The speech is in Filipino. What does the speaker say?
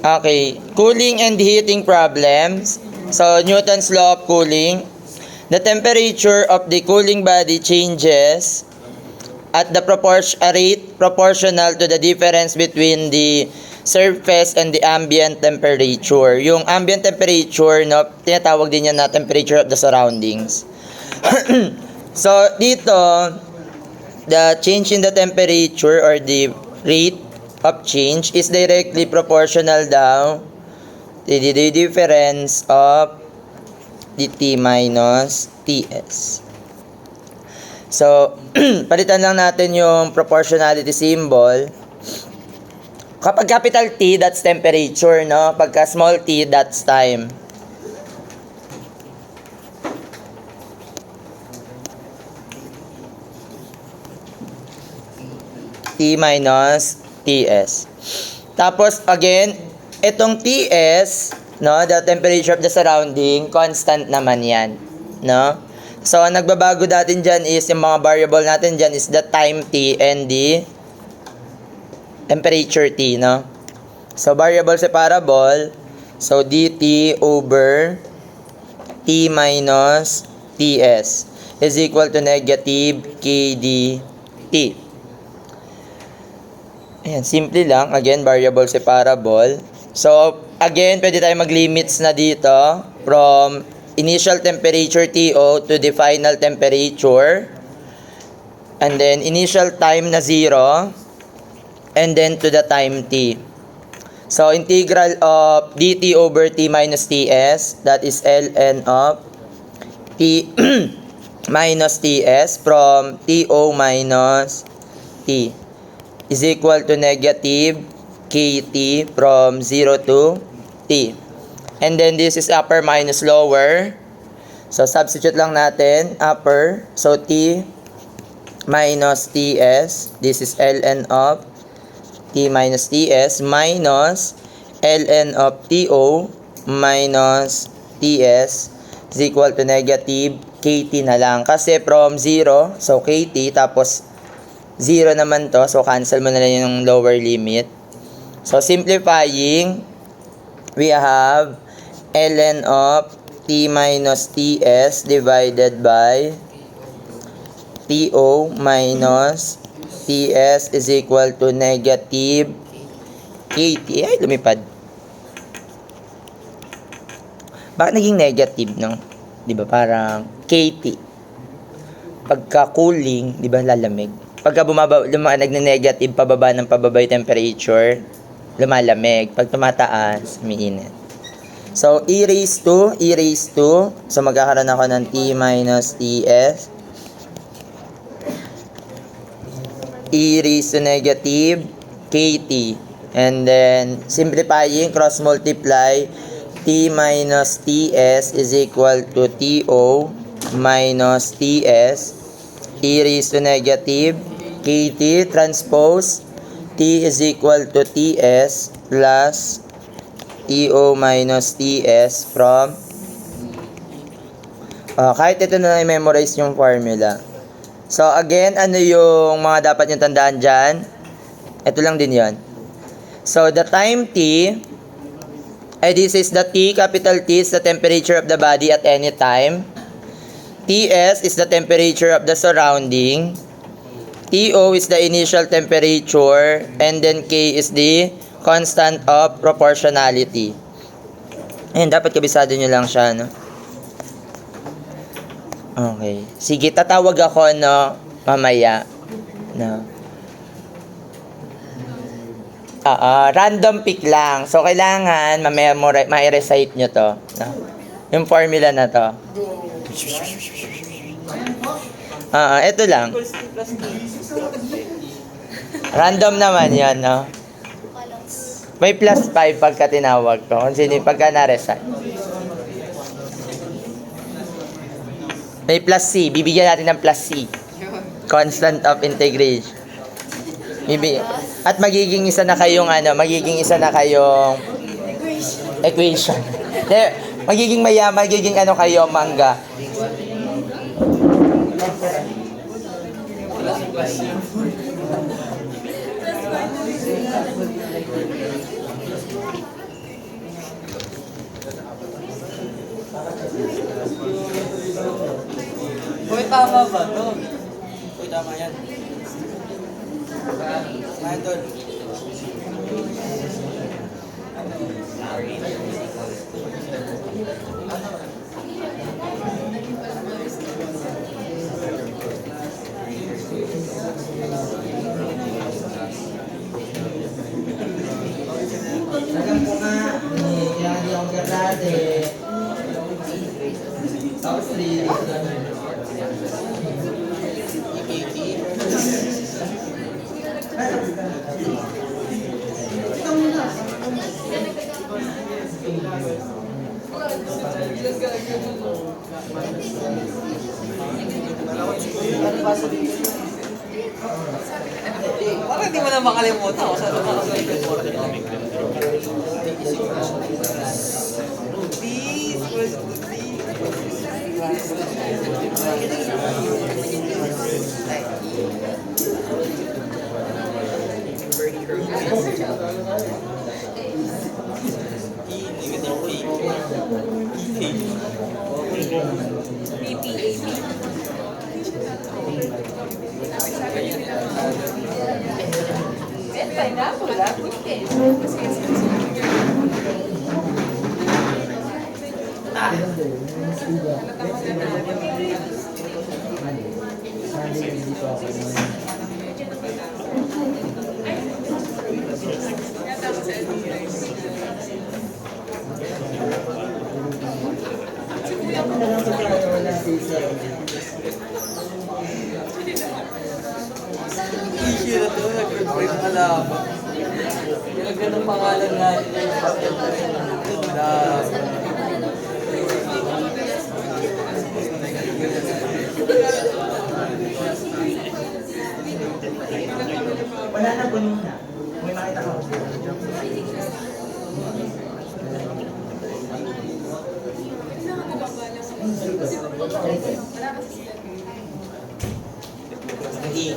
Okay, cooling and heating problems. So, Newton's law of cooling. The temperature of the cooling body changes at the rate proportional to the difference between the surface and the ambient temperature. Yung ambient temperature, no, tinatawag din yan na temperature of the surroundings. So, dito, the change in the temperature or the rate of change is directly proportional daw to the difference of the T minus Ts. So, palitan lang natin yung proportionality symbol. Kapag capital T, that's temperature, no? Pagka small t, that's time. T minus Ts. Tapos, again, itong Ts, no, the temperature of the surrounding, constant naman yan, no? So, ang nagbabago natin dyan is, yung mga variable natin dyan is the time T and the temperature T, no? So, variable separable, so dt over T minus Ts is equal to negative kdT. Ayan, simple lang. Again, variable separable. So, again, pwede tayo mag-limits na dito from initial temperature TO to the final temperature. And then, initial time na 0. And then, to the time T. So, integral of dt over T minus Ts, that is ln of T minus Ts from TO minus T is equal to negative kt from 0 to t. And then this is upper minus lower. So substitute lang natin upper. So t minus ts. This is ln of t minus ts minus ln of to minus ts is equal to negative kt na lang. Kasi from 0, so kt tapos 0 naman to. So, cancel mo na lang yung lower limit. So, simplifying, we have ln of t minus ts divided by to minus ts is equal to negative kt. Ay, lumipad. Bakit naging negative, no? Diba, parang kt. Pagka cooling, diba, lalamig. Pagka nagne-negative, pababa ng pababa yung temperature, lumalamig. Pag tumataas, umiinit. So, e raised to, so magkakaroon ako ng t minus ts. E raised to negative kt. And then, simplifying, cross multiply, t minus ts is equal to to minus ts. E raised to negative kt transpose t is equal to ts plus to minus ts from kahit ito na i-memorize yung formula. So again, ano yung mga dapat yung tandaan dyan? Ito lang din yon. So the time t, this is the t, capital T is the temperature of the body at any time. Ts is the temperature of the surrounding. To is the initial temperature. And then K is the constant of proportionality. Ayan, dapat kabisado nyo lang siya, no? Okay. Sige, tatawag ako, no? Mamaya. No? Random pick lang. So, kailangan ma-recite nyo to. No? Yung formula na to. Ito lang. Random naman yan, no? May plus 5 pagka tinawag ko. Kung sino pagka na-recite. May plus C. Bibigyan natin ng plus C. Constant of integration. At magiging isa na kayong equation. Magiging kayo, mangga. tama ba to? Uy, tama yan. Tama doon. Alam ko nga, kaya hindi ako garate. Tapos 3 Parang hindi mo na makalimutan ako sa nakakalimutan ko. Rupees, first pineapple, ah, weekend. Issue na to, nag-print na lang. Nilagyan ng pangalan natin. Wala na po na. May makita ka ko. Hindi.